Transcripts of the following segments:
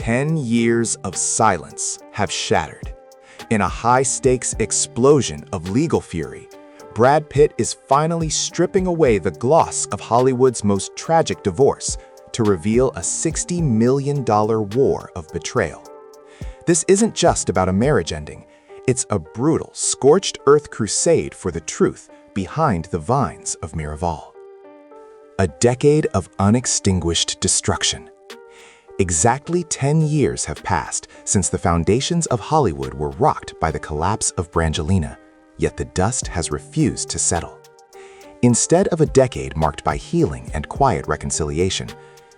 10 years of silence have shattered. In a high-stakes explosion of legal fury, Brad Pitt is finally stripping away the gloss of Hollywood's most tragic divorce to reveal a $60 million war of betrayal. This isn't just about a marriage ending. It's a brutal, scorched-earth crusade for the truth behind the vines of Miraval. A decade of unextinguished destruction. Exactly 10 years have passed since the foundations of Hollywood were rocked by the collapse of Brangelina, yet the dust has refused to settle. Instead of a decade marked by healing and quiet reconciliation,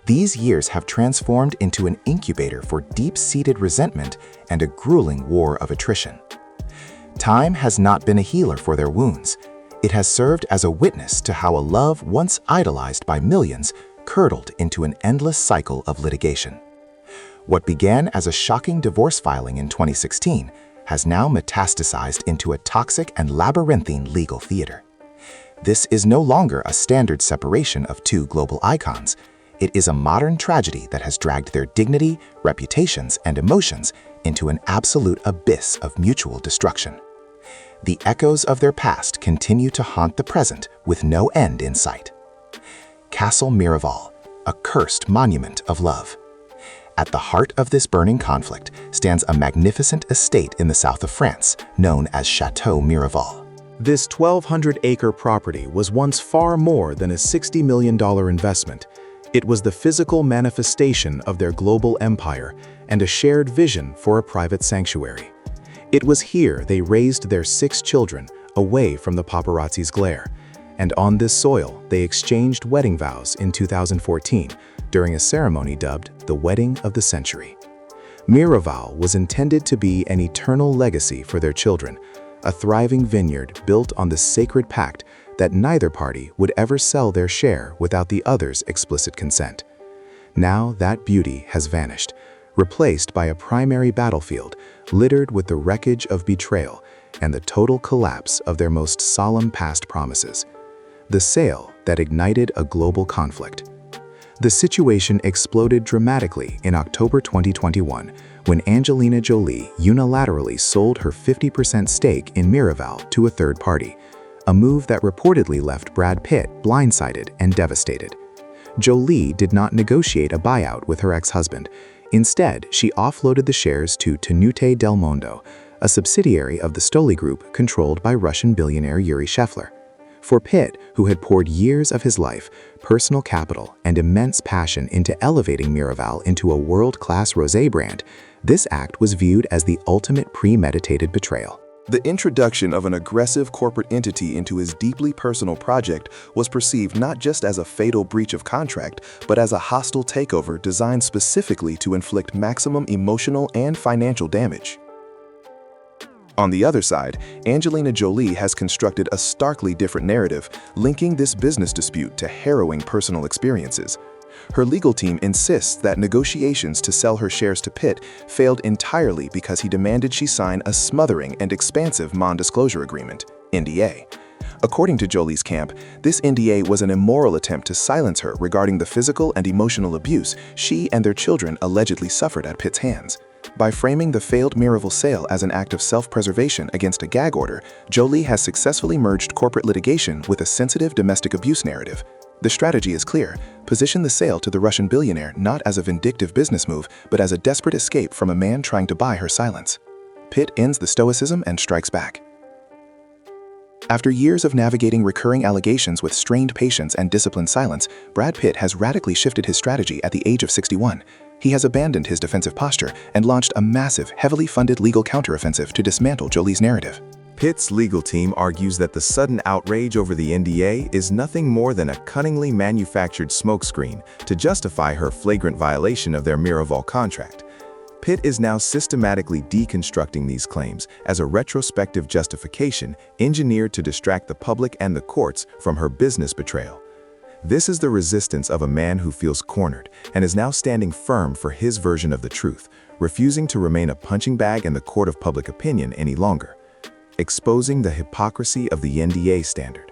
these years have transformed into an incubator for deep-seated resentment and a grueling war of attrition. Time has not been a healer for their wounds. It has served as a witness to how a love once idolized by millions curdled into an endless cycle of litigation. What began as a shocking divorce filing in 2016 has now metastasized into a toxic and labyrinthine legal theater. This is no longer a standard separation of two global icons. It is a modern tragedy that has dragged their dignity, reputations, and emotions into an absolute abyss of mutual destruction. The echoes of their past continue to haunt the present with no end in sight. Chateau Miraval, a cursed monument of love. At the heart of this burning conflict stands a magnificent estate in the south of France known as Chateau Miraval. This 1,200-acre property was once far more than a $60 million investment. It was the physical manifestation of their global empire and a shared vision for a private sanctuary. It was here they raised their 6 children away from the paparazzi's glare. And on this soil, they exchanged wedding vows in 2014 during a ceremony dubbed the Wedding of the Century. Miraval was intended to be an eternal legacy for their children, a thriving vineyard built on the sacred pact that neither party would ever sell their share without the other's explicit consent. Now that beauty has vanished, replaced by a primary battlefield littered with the wreckage of betrayal and the total collapse of their most solemn past promises. The sale that ignited a global conflict. The situation exploded dramatically in October 2021 when Angelina Jolie unilaterally sold her 50% stake in Miraval to a third party, a move that reportedly left Brad Pitt blindsided and devastated. Jolie did not negotiate a buyout with her ex-husband. Instead, she offloaded the shares to Tenute del Mondo, a subsidiary of the Stolie Group controlled by Russian billionaire Yuri Shefler. For Pitt, who had poured years of his life, personal capital, and immense passion into elevating Miraval into a world-class rosé brand, this act was viewed as the ultimate premeditated betrayal. The introduction of an aggressive corporate entity into his deeply personal project was perceived not just as a fatal breach of contract, but as a hostile takeover designed specifically to inflict maximum emotional and financial damage. On the other side, Angelina Jolie has constructed a starkly different narrative, linking this business dispute to harrowing personal experiences. Her legal team insists that negotiations to sell her shares to Pitt failed entirely because he demanded she sign a smothering and expansive non-disclosure agreement, NDA. According to Jolie's camp, this NDA was an immoral attempt to silence her regarding the physical and emotional abuse she and their children allegedly suffered at Pitt's hands. By framing the failed Miraval sale as an act of self-preservation against a gag order, Jolie has successfully merged corporate litigation with a sensitive domestic abuse narrative. The strategy is clear: position the sale to the Russian billionaire not as a vindictive business move, but as a desperate escape from a man trying to buy her silence. Pitt ends the stoicism and strikes back. After years of navigating recurring allegations with strained patience and disciplined silence, Brad Pitt has radically shifted his strategy at the age of 61. He has abandoned his defensive posture and launched a massive, heavily funded legal counteroffensive to dismantle Jolie's narrative. Pitt's legal team argues that the sudden outrage over the NDA is nothing more than a cunningly manufactured smokescreen to justify her flagrant violation of their Miraval contract. Pitt is now systematically deconstructing these claims as a retrospective justification engineered to distract the public and the courts from her business betrayal. This is the resistance of a man who feels cornered and is now standing firm for his version of the truth, refusing to remain a punching bag in the court of public opinion any longer. Exposing the hypocrisy of the NDA standard.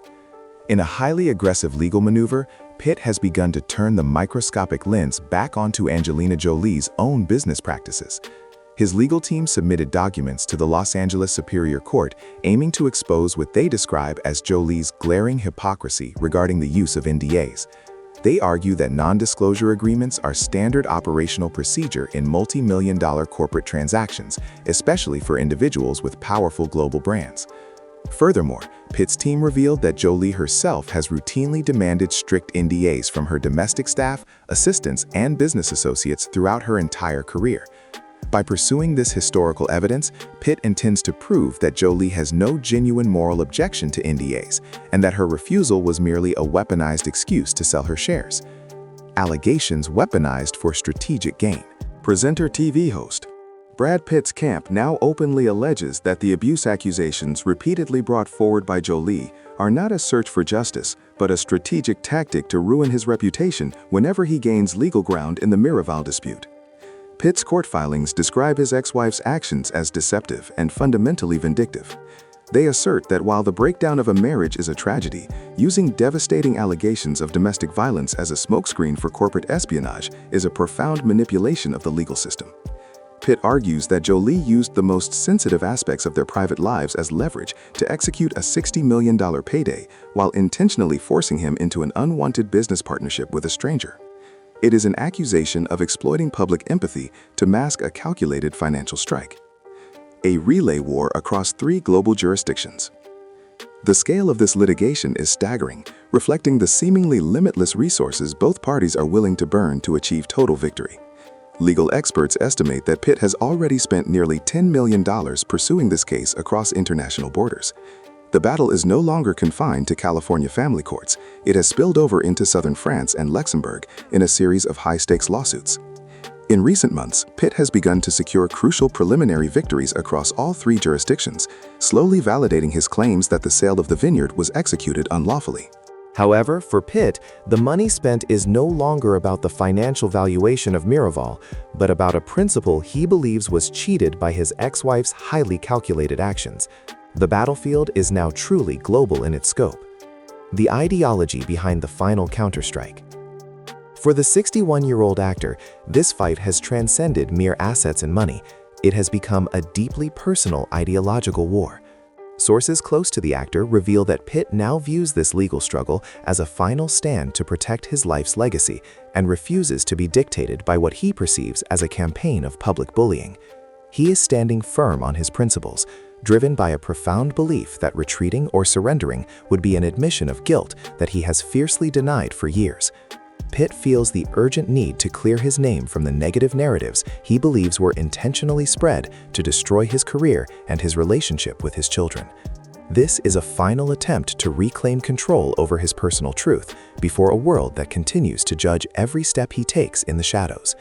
In a highly aggressive legal maneuver, Pitt has begun to turn the microscopic lens back onto Angelina Jolie's own business practices. His legal team submitted documents to the Los Angeles Superior Court aiming to expose what they describe as Jolie's glaring hypocrisy regarding the use of NDAs. They argue that non-disclosure agreements are standard operational procedure in multi-million-dollar corporate transactions, especially for individuals with powerful global brands. Furthermore, Pitt's team revealed that Jolie herself has routinely demanded strict NDAs from her domestic staff, assistants, and business associates throughout her entire career. By pursuing this historical evidence, Pitt intends to prove that Jolie has no genuine moral objection to NDAs, and that her refusal was merely a weaponized excuse to sell her shares. Allegations weaponized for strategic gain. Presenter TV host. Brad Pitt's camp now openly alleges that the abuse accusations repeatedly brought forward by Jolie are not a search for justice, but a strategic tactic to ruin his reputation whenever he gains legal ground in the Miraval dispute. Pitt's court filings describe his ex-wife's actions as deceptive and fundamentally vindictive. They assert that while the breakdown of a marriage is a tragedy, using devastating allegations of domestic violence as a smokescreen for corporate espionage is a profound manipulation of the legal system. Pitt argues that Jolie used the most sensitive aspects of their private lives as leverage to execute a $60 million payday while intentionally forcing him into an unwanted business partnership with a stranger. It is an accusation of exploiting public empathy to mask a calculated financial strike. A relay war across 3 global jurisdictions. The scale of this litigation is staggering, reflecting the seemingly limitless resources both parties are willing to burn to achieve total victory. Legal experts estimate that Pitt has already spent nearly $10 million pursuing this case across international borders. The battle is no longer confined to California family courts. It has spilled over into southern France and Luxembourg in a series of high-stakes lawsuits. In recent months, Pitt has begun to secure crucial preliminary victories across all 3 jurisdictions, slowly validating his claims that the sale of the vineyard was executed unlawfully. However, for Pitt, the money spent is no longer about the financial valuation of Miraval, but about a principle he believes was cheated by his ex-wife's highly calculated actions. The battlefield is now truly global in its scope. The ideology behind the final counterstrike. For the 61-year-old actor, this fight has transcended mere assets and money. It has become a deeply personal ideological war. Sources close to the actor reveal that Pitt now views this legal struggle as a final stand to protect his life's legacy and refuses to be dictated by what he perceives as a campaign of public bullying. He is standing firm on his principles, driven by a profound belief that retreating or surrendering would be an admission of guilt that he has fiercely denied for years. Pitt feels the urgent need to clear his name from the negative narratives he believes were intentionally spread to destroy his career and his relationship with his children. This is a final attempt to reclaim control over his personal truth before a world that continues to judge every step he takes in the shadows.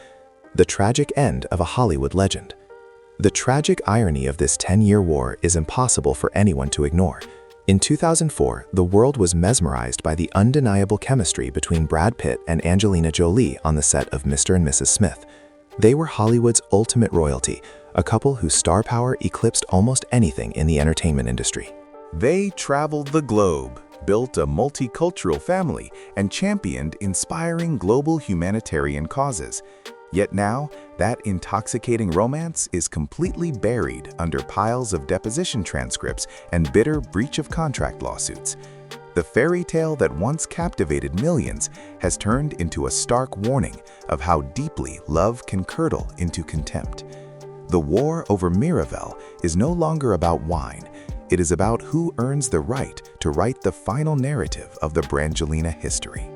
The tragic end of a Hollywood legend. The tragic irony of this 10-year war is impossible for anyone to ignore. In 2004, the world was mesmerized by the undeniable chemistry between Brad Pitt and Angelina Jolie on the set of Mr. and Mrs. Smith. They were Hollywood's ultimate royalty, a couple whose star power eclipsed almost anything in the entertainment industry. They traveled the globe, built a multicultural family, and championed inspiring global humanitarian causes. Yet now, that intoxicating romance is completely buried under piles of deposition transcripts and bitter breach of contract lawsuits. The fairy tale that once captivated millions has turned into a stark warning of how deeply love can curdle into contempt. The war over Miraval is no longer about wine. It is about who earns the right to write the final narrative of the Brangelina history.